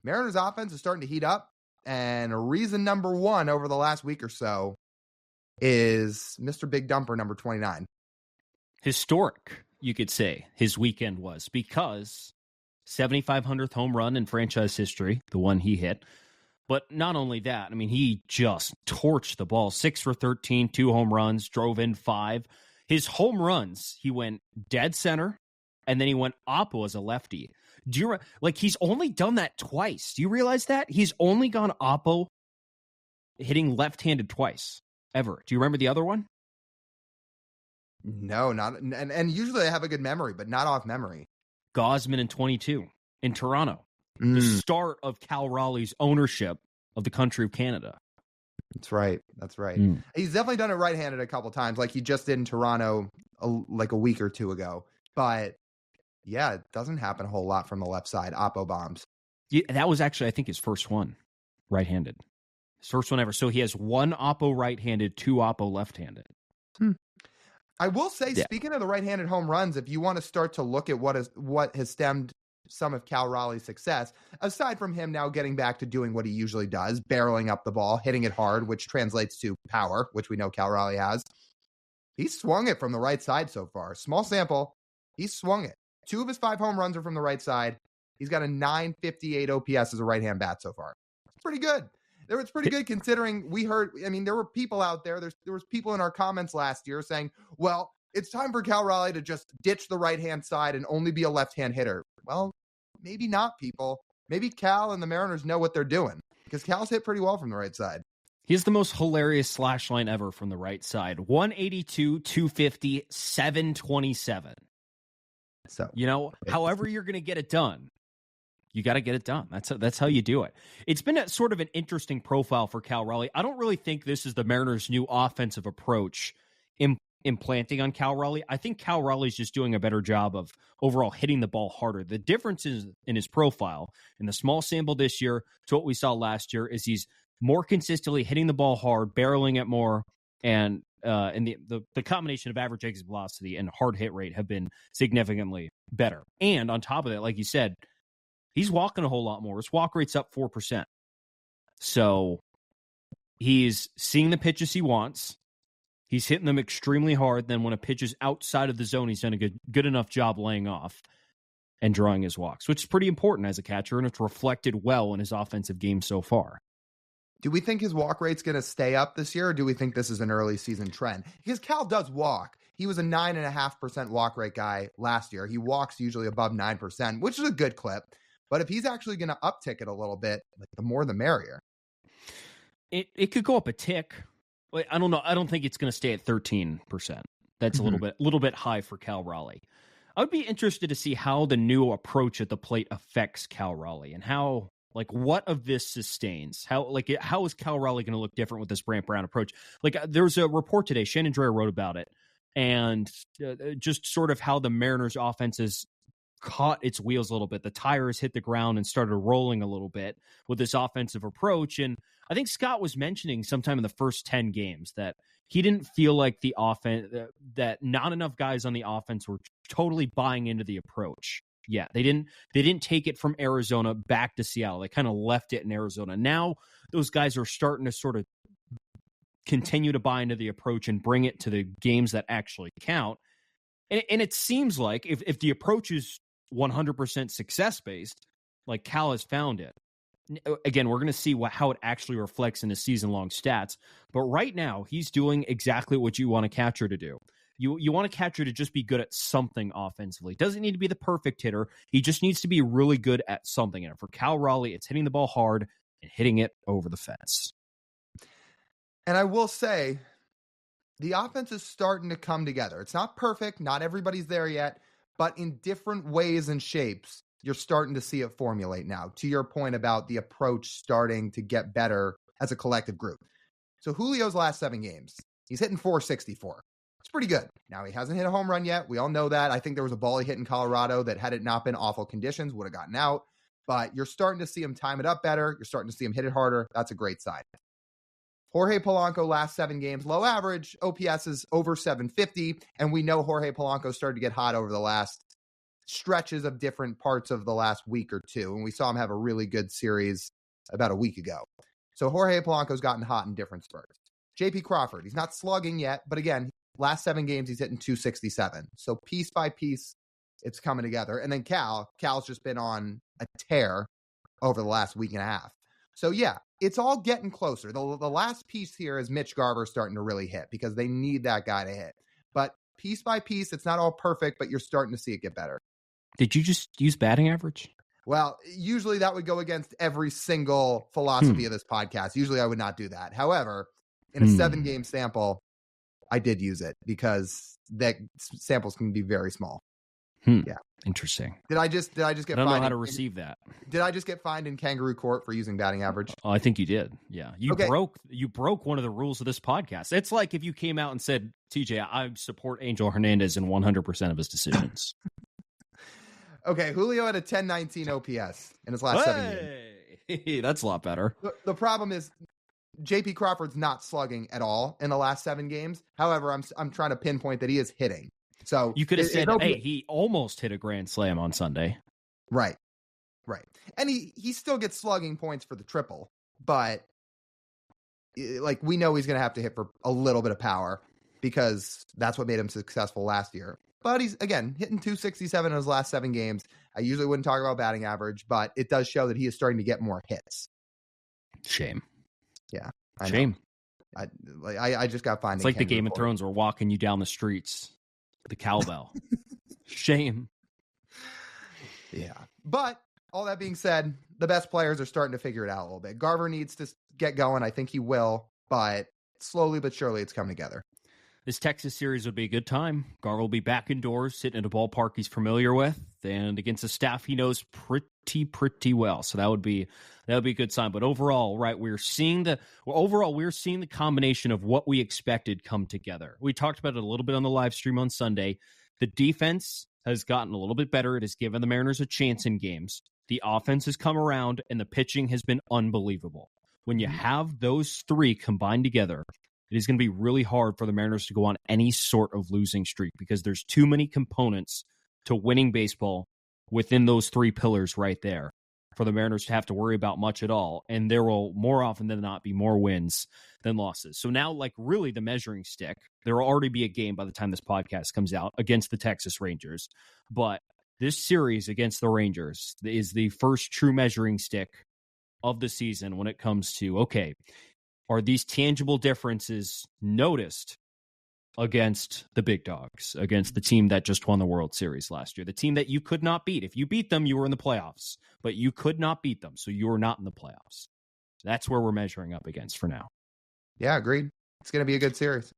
Mariners offense is starting to heat up. And reason number one over the last week or so is Mr. Big Dumper, number 29. Historic, you could say, his weekend was, because 7,500th home run in franchise history, the one he hit. But not only that, I mean, he just torched the ball. 6 for 13, 2 home runs, drove in 5. His home runs, he went dead center, and then he went oppo as a lefty. He's only done that twice. Do you realize that? He's only gone oppo hitting left-handed twice, ever. Do you remember the other one? No, not. And usually I have a good memory, but not off memory. Gosman in 22 in Toronto. The start of Cal Raleigh's ownership of the country of Canada. That's right. He's definitely done it right-handed a couple times, like he just did in Toronto like a week or two ago. But yeah, it doesn't happen a whole lot from the left side. Oppo bombs. Yeah, that was actually, I think, his first one, right-handed. His first one ever. So he has 1 oppo right-handed, 2 oppo left-handed. I will say, speaking of the right-handed home runs, if you want to start to look at what has stemmed some of Cal Raleigh's success, aside from him now getting back to doing what he usually does, barreling up the ball, hitting it hard, which translates to power, which we know Cal Raleigh has. He's swung it from the right side so far. Small sample. He's swung it. 2 of his 5 home runs are from the right side. He's got a 958 OPS as a right-hand bat so far. It's pretty good. It's pretty good considering there were people out there. There was people in our comments last year saying, well, it's time for Cal Raleigh to just ditch the right-hand side and only be a left-hand hitter. Well, maybe not, people. Maybe Cal and the Mariners know what they're doing, because Cal's hit pretty well from the right side. He's the most hilarious slash line ever from the right side. 182, 250, 727. So, however you're going to get it done, you got to get it done. That's how you do it. It's been sort of an interesting profile for Cal Raleigh. I don't really think this is the Mariners' new offensive approach implanting on Cal Raleigh. I think Cal Raleigh's just doing a better job of overall hitting the ball harder. The difference is in his profile in the small sample this year to what we saw last year is he's more consistently hitting the ball hard, barreling it more, and the combination of average exit velocity and hard hit rate have been significantly better. And on top of that, like you said, he's walking a whole lot more. His walk rate's up 4%. So he's seeing the pitches he wants. He's hitting them extremely hard. Then when a pitch is outside of the zone, he's done a good enough job laying off and drawing his walks, which is pretty important as a catcher, and it's reflected well in his offensive game so far. Do we think his walk rate's going to stay up this year, or do we think this is an early season trend? Because Cal does walk. He was a 9.5% walk rate guy last year. He walks usually above 9%, which is a good clip. But if he's actually going to uptick it a little bit, the more the merrier. It could go up a tick. I don't know. I don't think it's going to stay at 13%. That's a little bit high for Cal Raleigh. I would be interested to see how the new approach at the plate affects Cal Raleigh and how, what of this sustains. How is Cal Raleigh going to look different with this Brant Brown approach? There was a report today. Shannon Dreyer wrote about it, and just sort of how the Mariners' offense has caught its wheels a little bit. The tires hit the ground and started rolling a little bit with this offensive approach. And I think Scott was mentioning sometime in the first 10 games that he didn't feel like the offense, that not enough guys on the offense were totally buying into the approach. Yeah, they didn't take it from Arizona back to Seattle. They kind of left it in Arizona. Now those guys are starting to sort of continue to buy into the approach and bring it to the games that actually count. And it seems like if the approach is 100% success-based, like Cal has found it. Again, we're going to see how it actually reflects in his season-long stats. But right now, he's doing exactly what you want a catcher to do. You want a catcher to just be good at something offensively. Doesn't need to be the perfect hitter. He just needs to be really good at something. And for Cal Raleigh, it's hitting the ball hard and hitting it over the fence. And I will say, the offense is starting to come together. It's not perfect. Not everybody's there yet. But in different ways and shapes, you're starting to see it formulate now. To your point about the approach starting to get better as a collective group. So Julio's last 7 games, he's hitting .464. It's pretty good. Now, he hasn't hit a home run yet. We all know that. I think there was a ball he hit in Colorado that, had it not been awful conditions, would have gotten out. But you're starting to see him time it up better. You're starting to see him hit it harder. That's a great sign. Jorge Polanco, last 7 games, low average. OPS is over 750. And we know Jorge Polanco started to get hot over the last stretches of different parts of the last week or two. And we saw him have a really good series about a week ago. So Jorge Polanco's gotten hot in different spurts. JP Crawford, he's not slugging yet, but again, last 7 games, he's hitting 267. So piece by piece, it's coming together. And then Cal's just been on a tear over the last week and a half. So yeah, it's all getting closer. The last piece here is Mitch Garver starting to really hit because they need that guy to hit. But piece by piece, it's not all perfect, but you're starting to see it get better. Did you just use batting average? Well, usually that would go against every single philosophy of this podcast. Usually I would not do that. However, in a 7-game sample, I did use it because that samples can be very small. Yeah. Interesting. Did I just get fined? I don't know how to receive that. Did I just get fined in kangaroo court for using batting average? Oh, I think you did. Yeah. You broke one of the rules of this podcast. It's like if you came out and said, TJ, I support Angel Hernandez in 100% of his decisions. Okay, Julio had a 1019 OPS in his last 7 games. Hey, that's a lot better. The problem is JP Crawford's not slugging at all in the last 7 games. However, I'm trying to pinpoint that he is hitting. So you could have said, hey, he almost hit a grand slam on Sunday. Right. And he still gets slugging points for the triple, but like we know he's going to have to hit for a little bit of power because that's what made him successful last year. But he's, again, hitting 267 in his last 7 games. I usually wouldn't talk about batting average, but it does show that he is starting to get more hits. Shame. Yeah. Shame. I just got fined. It's like the Game of Thrones were walking you down the streets. The cowbell. Shame. Yeah. But all that being said, the best players are starting to figure it out a little bit. Garver needs to get going. I think he will, but slowly but surely it's coming together. This Texas series would be a good time. Garver will be back indoors, sitting in a ballpark he's familiar with, and against a staff he knows pretty well. So that would be a good sign. But overall, right, we're seeing the combination of what we expected come together. We talked about it a little bit on the live stream on Sunday. The defense has gotten a little bit better. It has given the Mariners a chance in games. The offense has come around, and the pitching has been unbelievable. When you have those 3 combined together, it is going to be really hard for the Mariners to go on any sort of losing streak because there's too many components to winning baseball within those 3 pillars right there for the Mariners to have to worry about much at all. And there will more often than not be more wins than losses. So now, like really the measuring stick, there will already be a game by the time this podcast comes out against the Texas Rangers. But this series against the Rangers is the first true measuring stick of the season when it comes to, okay, are these tangible differences noticed against the big dogs, against the team that just won the World Series last year, the team that you could not beat? If you beat them, you were in the playoffs, but you could not beat them, so you were not in the playoffs. That's where we're measuring up against for now. Yeah, agreed. It's going to be a good series.